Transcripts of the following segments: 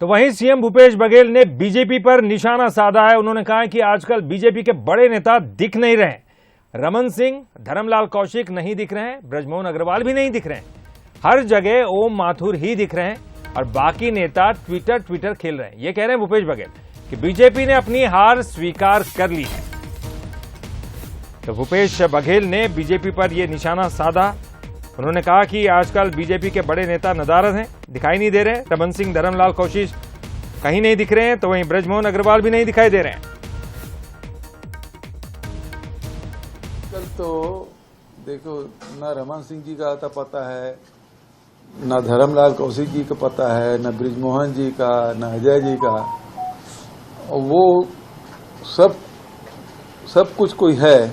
तो वहीं सीएम भूपेश बघेल ने बीजेपी पर निशाना साधा है। उन्होंने कहा है कि आजकल बीजेपी के बड़े नेता दिख नहीं रहे। रमन सिंह, धर्मलाल कौशिक नहीं दिख रहे हैं, ब्रजमोहन अग्रवाल भी नहीं दिख रहे हैं। हर जगह ओम माथुर ही दिख रहे हैं और बाकी नेता ट्विटर खेल रहे हैं। ये कह रहे हैं भूपेश बघेल कि बीजेपी ने अपनी हार स्वीकार कर ली है। तो भूपेश बघेल ने बीजेपी पर यह निशाना साधा। उन्होंने कहा कि आजकल बीजेपी के बड़े नेता नदारद हैं, दिखाई नहीं दे रहे। रमन सिंह, धर्मलाल कौशिक कहीं नहीं दिख रहे हैं, तो वहीं ब्रजमोहन अग्रवाल भी नहीं दिखाई दे रहे हैं। कल तो देखो, ना रमन सिंह जी का आता पता है, ना धर्मलाल कौशिक जी का पता है, ना ब्रजमोहन जी का, ना अजय जी का। और वो सब कुछ कोई है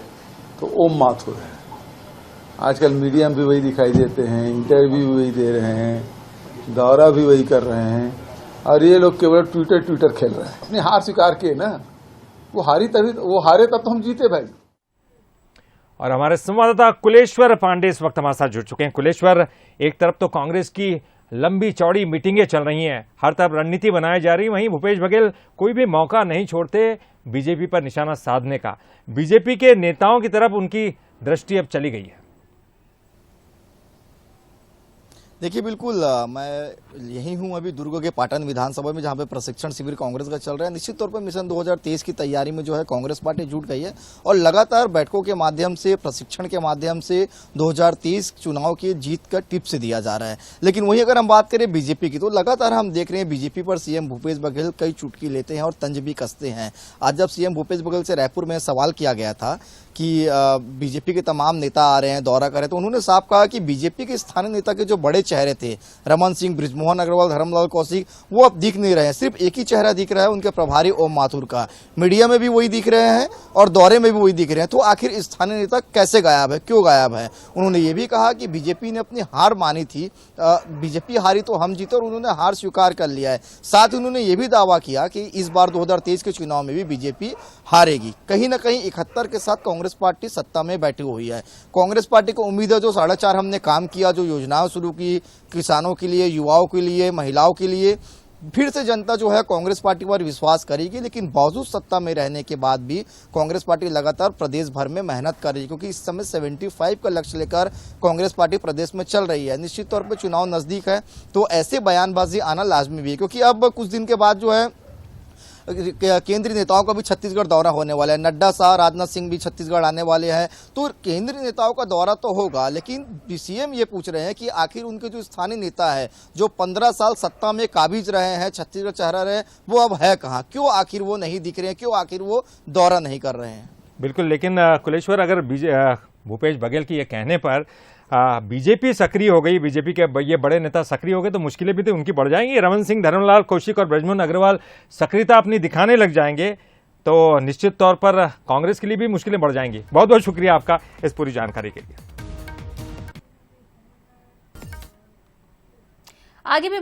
तो ओम माथुर है। आजकल मीडिया में भी वही दिखाई देते हैं, इंटरव्यू भी वही दे रहे हैं, दौरा भी वही कर रहे हैं, और ये लोग केवल ट्विटर खेल रहे हैं। अपनी हार स्वीकार किए ना, वो हारे तब तो हम जीते भाई। और हमारे संवाददाता कुलेश्वर पांडे इस वक्त हमारे साथ जुड़ चुके हैं। कुलेश्वर, एक तरफ तो कांग्रेस की लंबी चौड़ी मीटिंगें चल रही हैं, हर तरफ रणनीति बनाई जा रही है, वहीं भूपेश बघेल कोई भी मौका नहीं छोड़ते बीजेपी पर निशाना साधने का। बीजेपी के नेताओं की तरफ उनकी दृष्टि अब चली गई है। देखिए, बिल्कुल मैं यही हूं अभी दुर्ग के पाटन विधानसभा में, जहां पे प्रशिक्षण शिविर कांग्रेस का चल रहा है। निश्चित तौर पर मिशन 2023 की तैयारी में जो है कांग्रेस पार्टी जुट गई है और लगातार बैठकों के माध्यम से, प्रशिक्षण के माध्यम से 2023 चुनाव की जीत का टिप्स दिया जा रहा है। लेकिन वहीं अगर हम बात करें बीजेपी की, तो लगातार हम देख रहे हैं बीजेपी पर सीएम भूपेश बघेल कई चुटकी लेते हैं और तंज भी कसते हैं। आज जब सीएम भूपेश बघेल से रायपुर में सवाल किया गया था कि बीजेपी के तमाम नेता आ रहे हैं, दौरा कर रहे हैं, तो उन्होंने साफ कहा कि बीजेपी के स्थानीय नेता के जो बड़े चेहरे थे, रमन सिंह, ब्रजमोहन अग्रवाल, धर्मलाल कौशिक, वो अब दिख नहीं रहे हैं। सिर्फ एक ही चेहरा दिख रहा है, उनके प्रभारी ओम माथुर का। मीडिया में भी वही दिख रहे हैं और दौरे में भी वही दिख रहे हैं। तो आखिर स्थानीय नेता कैसे गायब है, क्यों गायब है? उन्होंने ये भी कहा कि बीजेपी ने अपनी हार मानी थी, बीजेपी हारी तो हम जीते, और उन्होंने हार स्वीकार कर लिया है। साथ ही उन्होंने ये भी दावा किया कि इस बार 2023 के चुनाव में भी बीजेपी हारेगी। कहीं ना कहीं 71 के साथ कांग्रेस पार्टी सत्ता में बैठी हुई है। कांग्रेस पार्टी को उम्मीद है, जो 4.5 हमने काम किया, जो योजनाएं शुरू की किसानों के लिए, युवाओं के लिए, महिलाओं के लिए, फिर से जनता जो है कांग्रेस पार्टी पर विश्वास करेगी। लेकिन बावजूद सत्ता में रहने के बाद भी कांग्रेस पार्टी लगातार प्रदेश भर में मेहनत कर रही है, क्योंकि इस समय 75 का लक्ष्य लेकर कांग्रेस पार्टी प्रदेश में चल रही है। निश्चित तौर पर चुनाव नजदीक है, तो ऐसे बयानबाजी आना लाजमी भी है, क्योंकि अब कुछ दिन के बाद जो है केंद्रीय नेताओं का भी छत्तीसगढ़ दौरा होने वाला है। नड्डा साहब, राजनाथ सिंह भी छत्तीसगढ़ आने वाले हैं। तो केंद्रीय नेताओं का दौरा तो होगा, लेकिन सीएम ये पूछ रहे हैं कि आखिर उनके जो स्थानीय नेता है, जो 15 साल सत्ता में काबिज रहे हैं, छत्तीसगढ़ चेहरा रहे, वो अब है कहाँ? क्यों आखिर वो नहीं दिख रहे हैं? क्यों आखिर वो दौरा नहीं कर रहे हैं? बिल्कुल, लेकिन कुलेश्वर, अगर भूपेश बघेल के ये कहने पर बीजेपी सक्रिय हो गई, बीजेपी के ये बड़े नेता सक्रिय हो गए, तो मुश्किलें भी तो उनकी बढ़ जाएंगी। रमन सिंह, धर्मलाल कौशिक और ब्रजमोहन अग्रवाल सक्रियता अपनी दिखाने लग जाएंगे, तो निश्चित तौर पर कांग्रेस के लिए भी मुश्किलें बढ़ जाएंगी। बहुत बहुत शुक्रिया आपका इस पूरी जानकारी के लिए। आगे भी